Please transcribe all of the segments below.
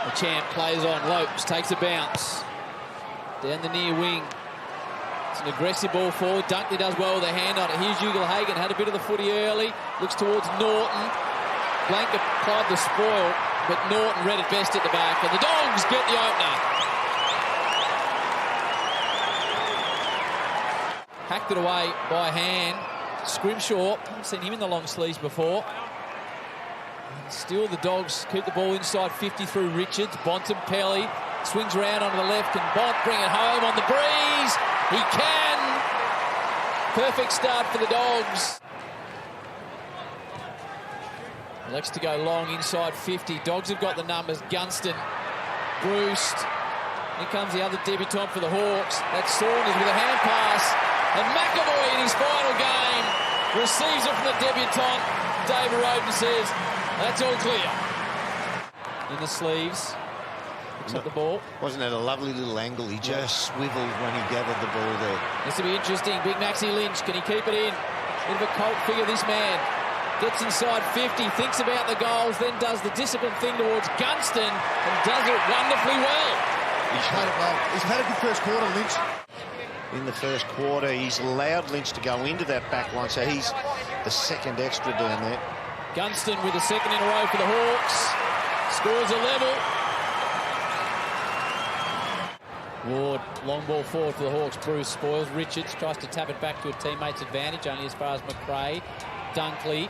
The champ plays on. Lopes takes a bounce. Down the near wing. It's an aggressive ball forward. Dunkley does well with a hand on it. Here's Ugle-Hagan. Had a bit of the footy early. Looks towards Norton. Blank applied the spoil, but Norton read it best at the back. And the Dogs get the opener. Hacked it away by hand. Scrimshaw. Haven't seen him in the long sleeves before. And still the Dogs keep the ball inside 50 through Richards. Bontempelli swings around onto the left. Can Bont bring it home on the breeze? He can. Perfect start for the Dogs. Elects to go long inside 50. Dogs have got the numbers. Gunston, Bruce. Here comes the other debutant for the Hawks. That's Saunders with a hand pass. And McAvoy in his final game receives it from the debutant. David Roden says, that's all clear. In the sleeves. Looks at the ball. Wasn't that a lovely little angle? He just swiveled when he gathered the ball there. This will be interesting. Big Maxi Lynch. Can he keep it in? Bit of a cult figure, this man. Gets inside 50, thinks about the goals, then does the disciplined thing towards Gunston and does it wonderfully well. He's played it well. He's had a good first quarter, Lynch. In the first quarter, he's allowed Lynch to go into that back line, so he's the second extra down there. Gunston with a second in a row for the Hawks. Scores a level. Ward, long ball forward for the Hawks. Bruce spoils. Richards tries to tap it back to a teammate's advantage, only as far as McRae. Dunkley.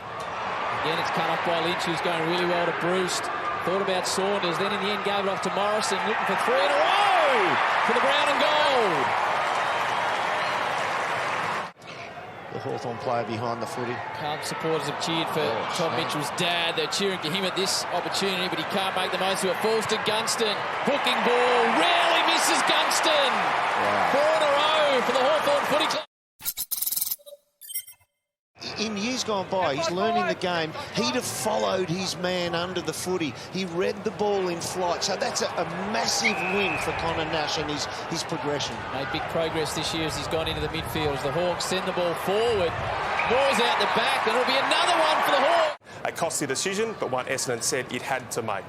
Again, it's come up by Lynch, who's going really well to Bruce. Thought about Saunders, then in the end gave it off to Morrison, looking for 3 in a row for the brown and gold. The Hawthorn player behind the footy. Carlton supporters have cheered for Tom Mitchell's dad. They're cheering for him at this opportunity, but he can't make the most of it. Falls to Gunston. Hooking ball. Rarely misses Gunston. Wow. 4 in a row for the Hawthorn Footy Club. In years gone by, he's learning the game. He'd have followed his man under the footy. He read the ball in flight. So that's a massive win for Connor Nash and his progression. Made big progress this year as he's gone into the midfield. As the Hawks send the ball forward. Ball's out the back, and it'll be another one for the Hawks. A costly decision, but one Essendon said it had to make.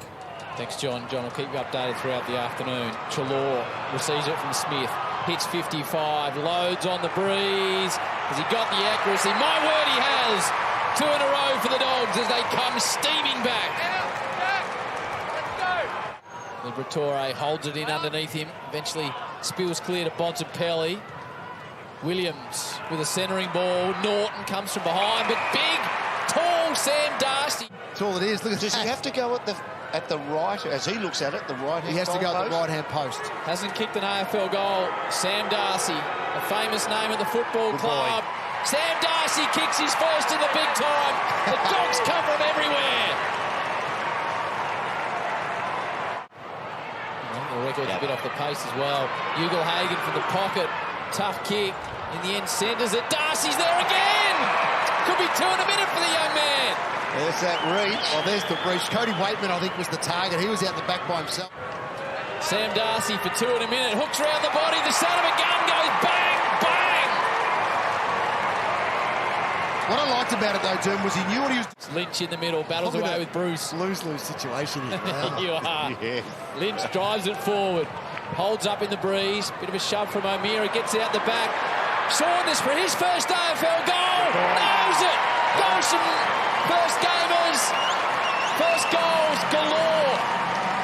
Thanks, John. John will keep you updated throughout the afternoon. Treloar receives it from Smith. Hits 55, loads on the breeze. Has he got the accuracy? My word, he has. 2 in a row for the Dogs as they come steaming back. Liberatore holds it in underneath him. Eventually spills clear to Bontempelli. Williams with a centering ball. Norton comes from behind, but big, tall Sam Darcy. That's all it is. Look at Does he have to go at the right, as he looks at it, the right-hand He has to go post? at the right-hand post. Hasn't kicked an AFL goal. Sam Darcy, a famous name at the football club. Sam Darcy kicks his first in the big time. The Dogs cover him everywhere. The record's a bit off the pace as well. Ugle-Hagan from the pocket. Tough kick. In the end, centres it. Darcy's there again. Could be 2 in a minute for the young man. There's that reach. Oh, there's the reach. Cody Waitman, I think, was the target. He was out in the back by himself. Sam Darcy for 2 in a minute. Hooks around the body. The son of a gun goes bang, bang. What I liked about it, though, Jim, was he knew what he was... Lynch in the middle. Battles away with Bruce. Lose-lose situation here. Wow. You are. Yeah. Lynch drives it forward. Holds up in the breeze. Bit of a shove from O'Meara. Gets out the back. Saunders for his first AFL goal. Knows it. Goes from first gamers. First goals galore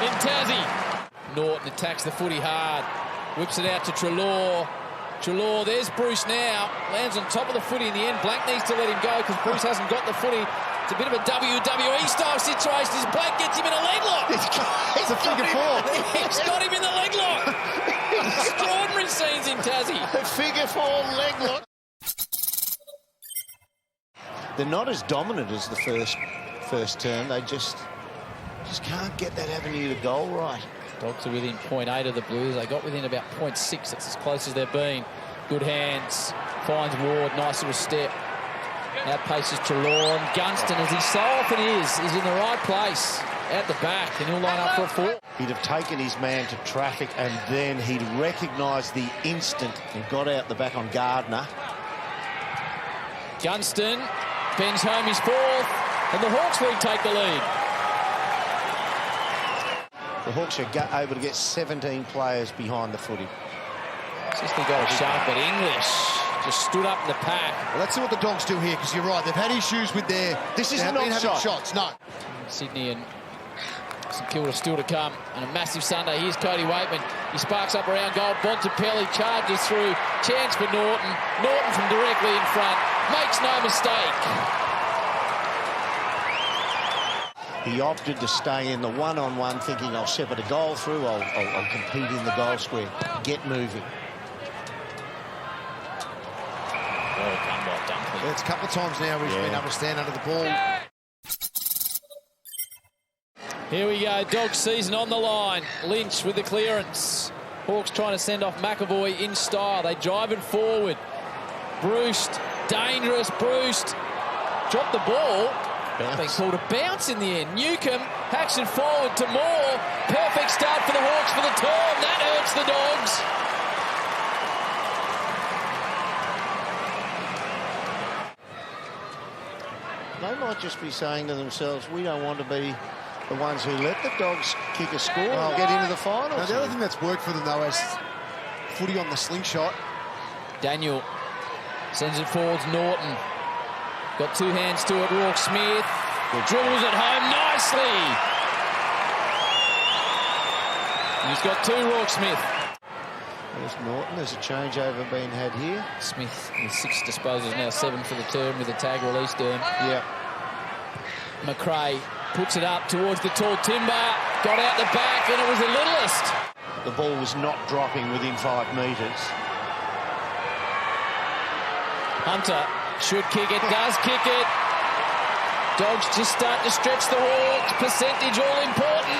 in Tassie. Norton attacks the footy hard. Whips it out to Treloar. Treloar, there's Bruce now. Lands on top of the footy in the end. Blank needs to let him go because Bruce hasn't got the footy. It's a bit of a WWE style situation as Blank gets him in a leg lock. It's a figure 4. He's got him in the leg lock. Extraordinary scenes in Tassie. A figure 4 leg lock. They're not as dominant as the first term. They just can't get that avenue to goal right. Dogs are within 0.8 of the Blues. They got within about 0.6. That's as close as they've been. Good hands. Finds Ward. Nice little step. Outpaces Treloar. And Gunston, as he so often is in the right place. Out the back. And he'll line up for a 4. He'd have taken his man to traffic and then he'd recognised the instant and got out the back on Gardner. Gunston bends home his 4th. And the Hawks League take the lead. The Hawks are able to get 17 players behind the footy. Just he got a shove, but English just stood up in the pack. Well, let's see what the Dogs do here, because you're right. They've had issues with their... This is not having shots. No. Sydney and St Kilda still to come. And a massive Sunday. Here's Cody Waitman. He sparks up around goal. Bontempelli charges through. Chance for Norton. Norton from directly in front. Makes no mistake. He opted to stay in the one-on-one, thinking I'll shepherd a goal through, I'll compete in the goal square. Get moving. Well done by Dunkley. It's a couple of times now we've been able to stand under the ball. Here we go, Dogs season on the line. Lynch with the clearance. Hawks trying to send off McAvoy in style. They drive it forward. Bruce, dangerous Bruce. Dropped the ball. Being called a bounce in the end. Newcomb hacks it forward to Moore. Perfect start for the Hawks for the term. That hurts the Dogs. They might just be saying to themselves, we don't want to be the ones who let the Dogs kick a score and get into the final. Now, the other thing that's worked for them, though, is footy on the slingshot. Daniel sends it forwards. Norton got two hands to it. Rourke Smith dribbles it home nicely. He's got two. Rourke Smith. There's Norton. There's a changeover being had here. Smith with 6 disposals, now 7 for the term with a tag release term. Yeah. McRae puts it up towards the tall timber, got out the back, and it was the littlest. The ball was not dropping within 5 metres. Hunter should kick it, does kick it. Dogs just start to stretch the Hawks. Percentage all important.